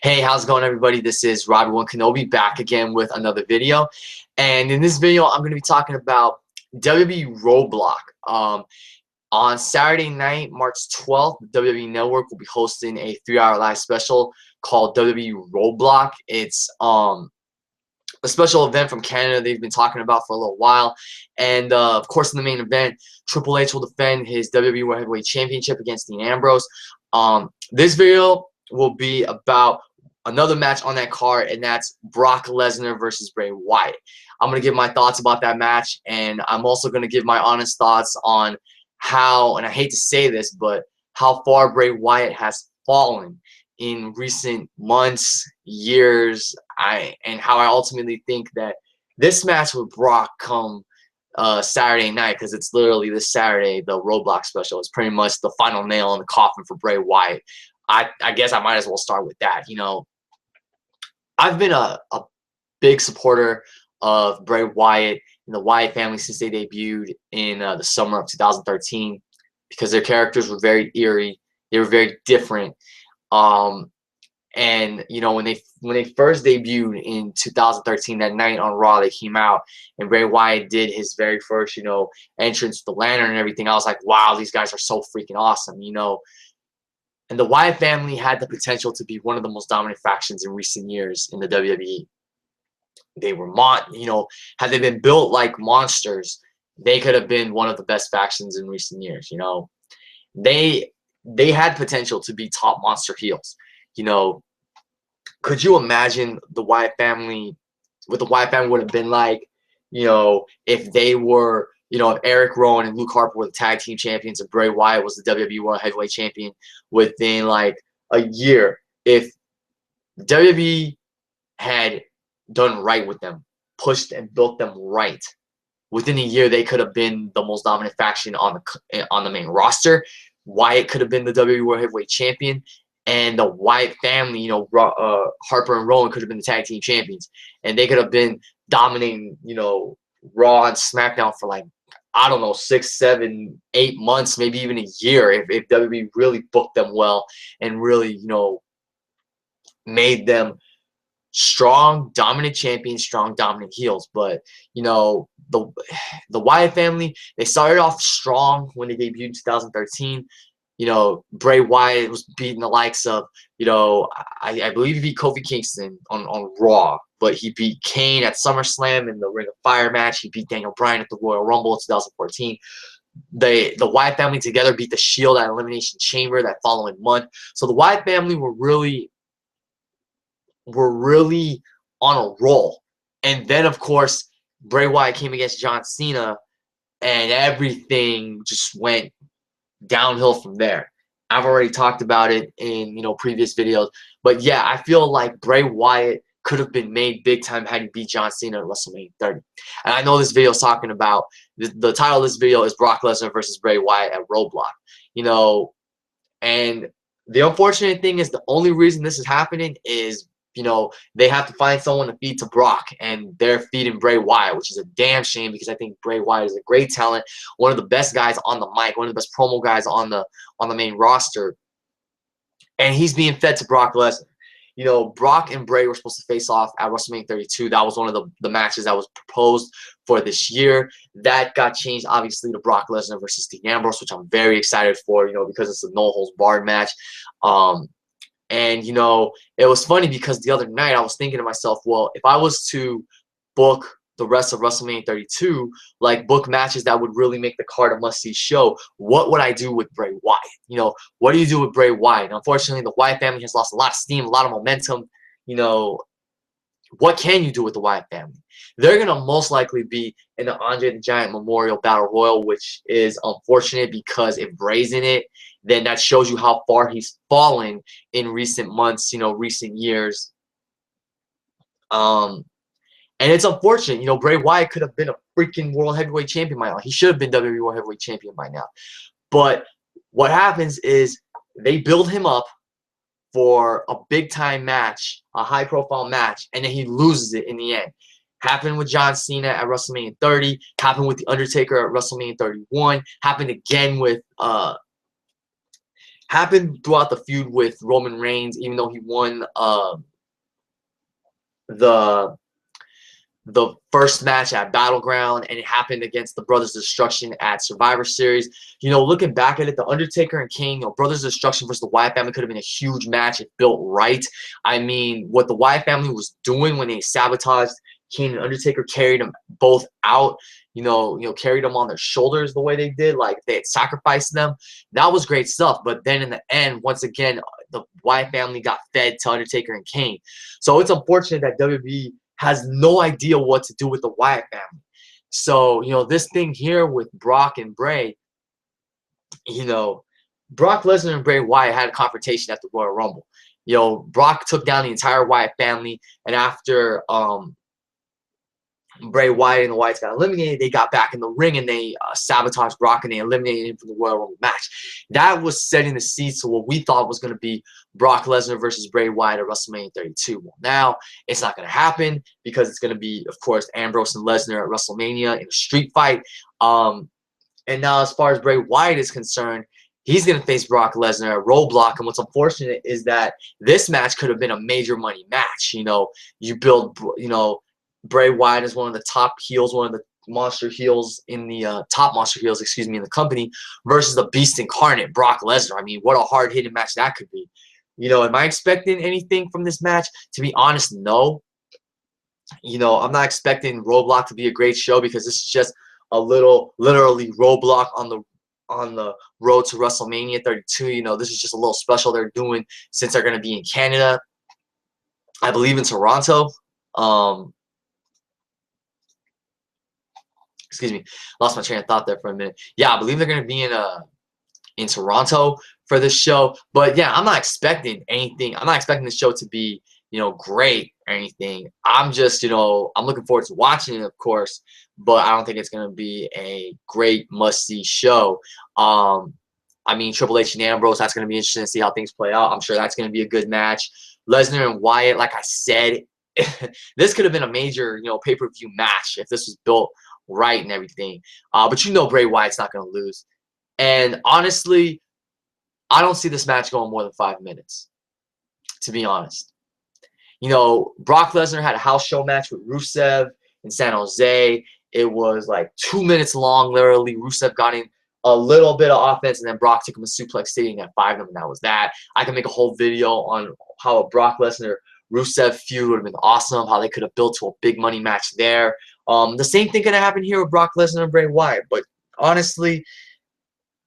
Hey, how's it going, everybody? This is Robbie1 Kenobi back again with another video. And in this video, I'm going to be talking about WWE Roadblock. On Saturday night, March 12th, the WWE Network will be hosting a 3-hour live special called WWE Roadblock. It's a special event from Canada they've been talking about for a little while. And, of course, in the main event, Triple H will defend his WWE World Heavyweight Championship against Dean Ambrose. This video will be about another match on that card, and that's Brock Lesnar versus Bray Wyatt. I'm going to give my thoughts about that match, and I'm also going to give my honest thoughts on how, and I hate to say this, but how far Bray Wyatt has fallen in recent months, years, and how I ultimately think that this match with Brock come Saturday night, because it's literally this Saturday, the Roadblock special, is pretty much the final nail in the coffin for Bray Wyatt. I guess I might as well start with that. You know, I've been a big supporter of Bray Wyatt and the Wyatt family since they debuted in the summer of 2013, because their characters were very eerie. They were very different. And you know, when they first debuted in 2013, that night on Raw, they came out and Bray Wyatt did his very first, you know, entrance to the lantern and everything. I was like, wow, these guys are so freaking awesome, you know. And the Wyatt family had the potential to be one of the most dominant factions in recent years in the WWE. They were, you know, had they been built like monsters, they could have been one of the best factions in recent years. You know, they had potential to be top monster heels. You know, could you imagine the Wyatt family, what the Wyatt family would have been like, you know, if they were, you know, if Eric Rowan and Luke Harper were the tag team champions and Bray Wyatt was the WWE World Heavyweight Champion within like a year. If WWE had done right with them, pushed and built them right, within a year they could have been the most dominant faction on the main roster. Wyatt could have been the WWE World Heavyweight Champion, and the Wyatt family, you know, Harper and Rowan could have been the tag team champions, and they could have been dominating, you know, Raw and SmackDown for like, I don't know, 6, 7, 8 months, maybe even a year, if WWE really booked them well and really, you know, made them strong, dominant champions, strong, dominant heels. But, you know, the Wyatt family, they started off strong when they debuted in 2013. You know, Bray Wyatt was beating the likes of, you know, I believe he beat Kofi Kingston on Raw, but he beat Kane at SummerSlam in the Ring of Fire match. He beat Daniel Bryan at the Royal Rumble in 2014. The Wyatt family together beat the Shield at Elimination Chamber that following month. So the Wyatt family were really on a roll. And then, of course, Bray Wyatt came against John Cena, and everything just went downhill from there. I've already talked about it in, you know, previous videos, but yeah, I feel like Bray Wyatt could have been made big time had he beat John Cena at WrestleMania 30. And I know this video is talking about the title of this video is Brock Lesnar versus Bray Wyatt at Roadblock. You know, and the unfortunate thing is the only reason this is happening is, you know, they have to find someone to feed to Brock, and they're feeding Bray Wyatt, which is a damn shame, because I think Bray Wyatt is a great talent, one of the best guys on the mic, one of the best promo guys on the main roster, and he's being fed to Brock Lesnar. You know, Brock and Bray were supposed to face off at WrestleMania 32. That was one of the matches that was proposed for this year. That got changed, obviously, to Brock Lesnar versus Dean Ambrose, which I'm very excited for, you know, because it's a no-holds-barred match. And, you know, it was funny because the other night I was thinking to myself, well, if I was to book the rest of WrestleMania 32, like book matches that would really make the card a must-see show, what would I do with Bray Wyatt? You know, what do you do with Bray Wyatt? And unfortunately, the Wyatt family has lost a lot of steam, a lot of momentum. You know, what can you do with the Wyatt family? They're going to most likely be in the Andre the Giant Memorial Battle Royal, which is unfortunate because if Bray's in it, then that shows you how far he's fallen in recent months, you know, recent years. And it's unfortunate. You know, Bray Wyatt could have been a freaking World Heavyweight Champion by now. He should have been WWE World Heavyweight Champion by now. But what happens is they build him up for a big-time match, a high-profile match, and then he loses it in the end. Happened with John Cena at WrestleMania 30. Happened with The Undertaker at WrestleMania 31. Happened again with happened throughout the feud with Roman Reigns, even though he won the first match at Battleground, and it happened against the Brothers of Destruction at Survivor Series. You know, looking back at it, the Undertaker and Kane, Brothers of Destruction versus the Wyatt family could have been a huge match if built right. I mean, what the Wyatt family was doing when they sabotaged Kane and Undertaker, carried them both out, carried them on their shoulders the way they did, like they had sacrificed them. That was great stuff. But then in the end, once again, the Wyatt family got fed to Undertaker and Kane. So it's unfortunate that WWE has no idea what to do with the Wyatt family. So, this thing here with Brock and Bray, Brock Lesnar and Bray Wyatt had a confrontation at the Royal Rumble. Brock took down the entire Wyatt family, and after Bray Wyatt and the Wyatts got eliminated, they got back in the ring and they sabotaged Brock and they eliminated him from the Royal Rumble match. That was setting the seeds to what we thought was going to be Brock Lesnar versus Bray Wyatt at WrestleMania 32. Well, now it's not going to happen because it's going to be, of course, Ambrose and Lesnar at WrestleMania in a street fight. And now as far as Bray Wyatt is concerned, he's going to face Brock Lesnar at Roadblock. And what's unfortunate is that this match could have been a major money match. You build, Bray Wyatt is one of the top heels, one of the monster heels in the top monster heels, in the company, versus the Beast Incarnate, Brock Lesnar. I mean, what a hard-hitting match that could be. Am I expecting anything from this match? To be honest, no. I'm not expecting Roadblock to be a great show because this is just a literally Roadblock on the road to WrestleMania 32. This is just a little special they're doing since they're going to be in Canada, I believe in Toronto. Excuse me, lost my train of thought there for a minute. Yeah, I believe they're going to be in Toronto for this show. But yeah, I'm not expecting anything. I'm not expecting the show to be, great or anything. I'm just, I'm looking forward to watching it, of course, but I don't think it's going to be a great must-see show. I mean, Triple H and Ambrose, that's going to be interesting to see how things play out. I'm sure that's going to be a good match. Lesnar and Wyatt, like I said, this could have been a major, pay-per-view match if this was built right and everything. But Bray Wyatt's not going to lose. And honestly, I don't see this match going more than 5 minutes, to be honest. Brock Lesnar had a house show match with Rusev in San Jose. It was like 2 minutes long, literally. Rusev got in a little bit of offense, and then Brock took him to Suplex City and got 5 of them, and that was that. I can make a whole video on how a Brock Lesnar Rusev feud would have been awesome, how they could have built to a big money match there. The same thing could have happened here with Brock Lesnar and Bray Wyatt, but honestly,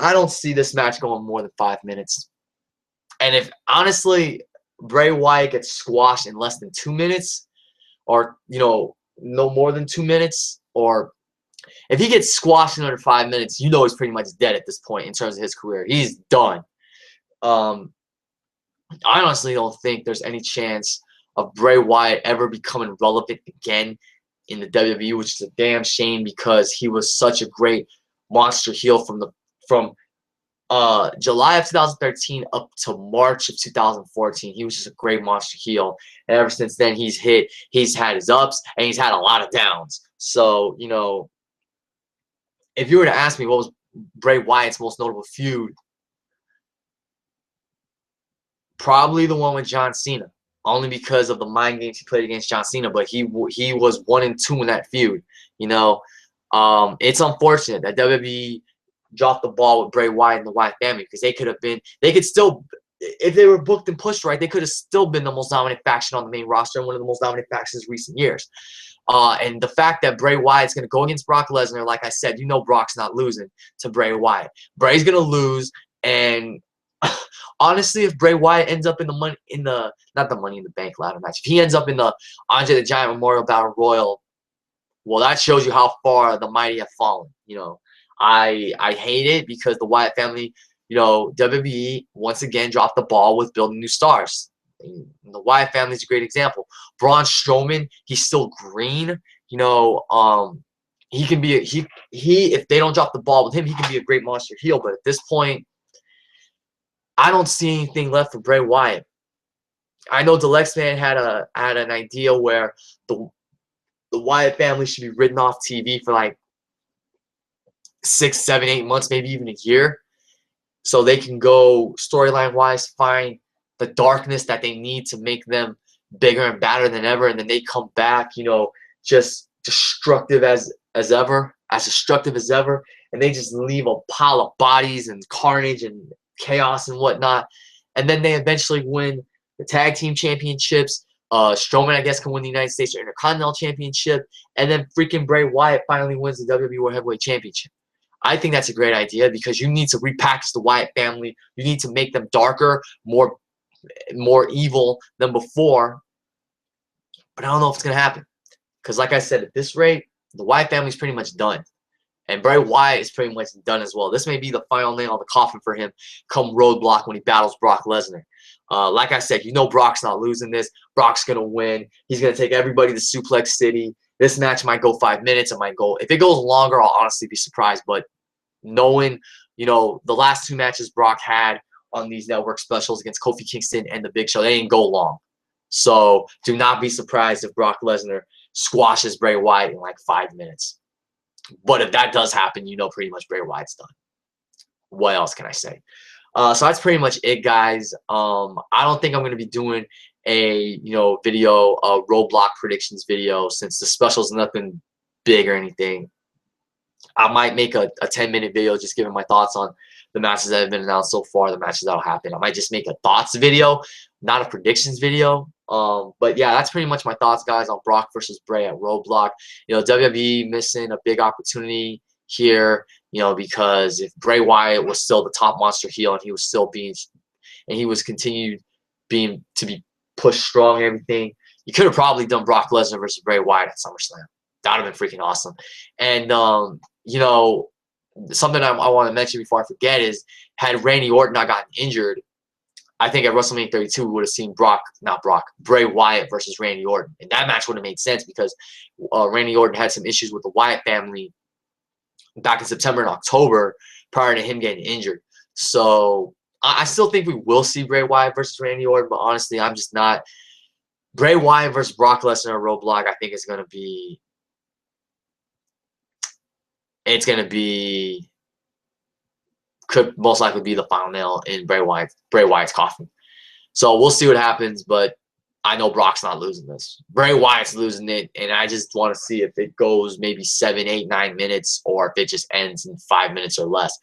I don't see this match going more than 5 minutes. And if, honestly, Bray Wyatt gets squashed in less than 2 minutes, or, no more than 2 minutes, or if he gets squashed in under 5 minutes, he's pretty much dead at this point in terms of his career. He's done. I honestly don't think there's any chance of Bray Wyatt ever becoming relevant again in the WWE, which is a damn shame because he was such a great monster heel from July of 2013 up to March of 2014. He was just a great monster heel, and ever since then he's had his ups and he's had a lot of downs. So if you were to ask me what was Bray Wyatt's most notable feud, probably the one with John Cena. Only because of the mind games he played against John Cena, but he was 1 and 2 in that feud. It's unfortunate that WWE dropped the ball with Bray Wyatt and the Wyatt family because they could still, if they were booked and pushed right, they could have still been the most dominant faction on the main roster and one of the most dominant factions in recent years. And the fact that Bray Wyatt's going to go against Brock Lesnar, like I said, Brock's not losing to Bray Wyatt. Bray's going to lose, and honestly, if Bray Wyatt ends up in not the Money in the Bank ladder match, if he ends up in the Andre the Giant Memorial Battle Royal, well, that shows you how far the mighty have fallen. I hate it because the Wyatt family, WWE once again dropped the ball with building new stars. And the Wyatt family is a great example. Braun Strowman, he's still green. He can be if they don't drop the ball with him, he can be a great monster heel. But at this point, I don't see anything left for Bray Wyatt. I know Deluxe Man had an idea where the Wyatt family should be written off TV for like 6, 7, 8 months, maybe even a year. so they can go storyline wise, find the darkness that they need to make them bigger and badder than ever, and then they come back, you know, just destructive as destructive as ever, and they just leave a pile of bodies and carnage and chaos and whatnot, and then they eventually win the tag team championships. Strowman, I guess, can win the United States Intercontinental Championship, and then freaking Bray Wyatt finally wins the WWE World Heavyweight Championship. I think that's a great idea because you need to repackage the Wyatt family. You need to make them darker, more evil than before. But I don't know if it's going to happen. Because like I said, at this rate, the Wyatt family is pretty much done. And Bray Wyatt is pretty much done as well. This may be the final nail on the coffin for him come Roadblock when he battles Brock Lesnar. Like I said, you know Brock's not losing this. Brock's going to win. He's going to take everybody to Suplex City. This match might go 5 minutes. It might go, if it goes longer, I'll honestly be surprised. But knowing, you know, the last 2 matches Brock had on these network specials against Kofi Kingston and The Big Show, they didn't go long. So do not be surprised if Brock Lesnar squashes Bray Wyatt in like 5 minutes. But if that does happen, you know pretty much Bray Wyatt's done. What else can I say? So that's pretty much it, guys. I don't think I'm going to be doing a video, a Roadblock predictions video, since the special is nothing big or anything. I might make a 10-minute video just giving my thoughts on the matches that have been announced so far, the matches that'll happen. I might just make a thoughts video, not a predictions video. But yeah, that's pretty much my thoughts, guys, on Brock versus Bray at Roadblock. You know, WWE missing a big opportunity here, you know, because if Bray Wyatt was still the top monster heel and he was still being, and he was continued being to be pushed strong and everything, you could have probably done Brock Lesnar versus Bray Wyatt at SummerSlam. That would have been freaking awesome. And, you know, something I want to mention before I forget is, had Randy Orton not gotten injured, I think at WrestleMania 32 we would have seen Bray Wyatt versus Randy Orton. And that match would have made sense because Randy Orton had some issues with the Wyatt family back in September and October prior to him getting injured. So I still think we will see Bray Wyatt versus Randy Orton, but honestly, I'm just not. Bray Wyatt versus Brock Lesnar at Roadblock, I think, is going to be. It's going to be. Could most likely be the final nail in Bray Wyatt's coffin. So we'll see what happens, but I know Brock's not losing this. Bray Wyatt's losing it, and I just want to see if it goes maybe 7, 8, 9 minutes, or if it just ends in 5 minutes or less.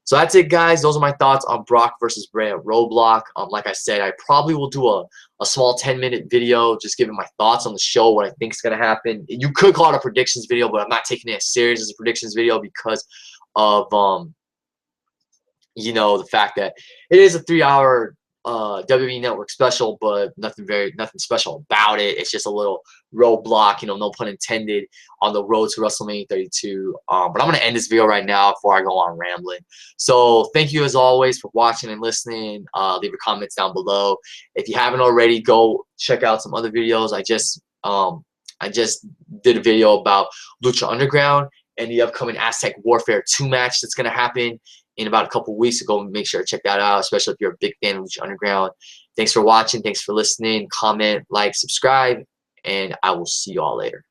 So that's it, guys. Those are my thoughts on Brock versus Bray at Roadblock. Like I said, I probably will do a small 10-minute video just giving my thoughts on the show, what I think is going to happen. You could call it a predictions video, but I'm not taking it as serious as a predictions video because of you know, the fact that it is a 3-hour WWE Network special, but nothing special about it. It's just a little roadblock, you know, no pun intended, on the road to WrestleMania 32. But I'm going to end this video right now before I go on rambling. So thank you as always for watching and listening. Leave your comments down below. If you haven't already, go check out some other videos. I just did a video about Lucha Underground and the upcoming Aztec Warfare 2 match that's going to happen in about a couple weeks. So go make sure to check that out, especially if you're a big fan of Lucha Underground. Thanks for watching. Thanks for listening. Comment, like, subscribe, and I will see you all later.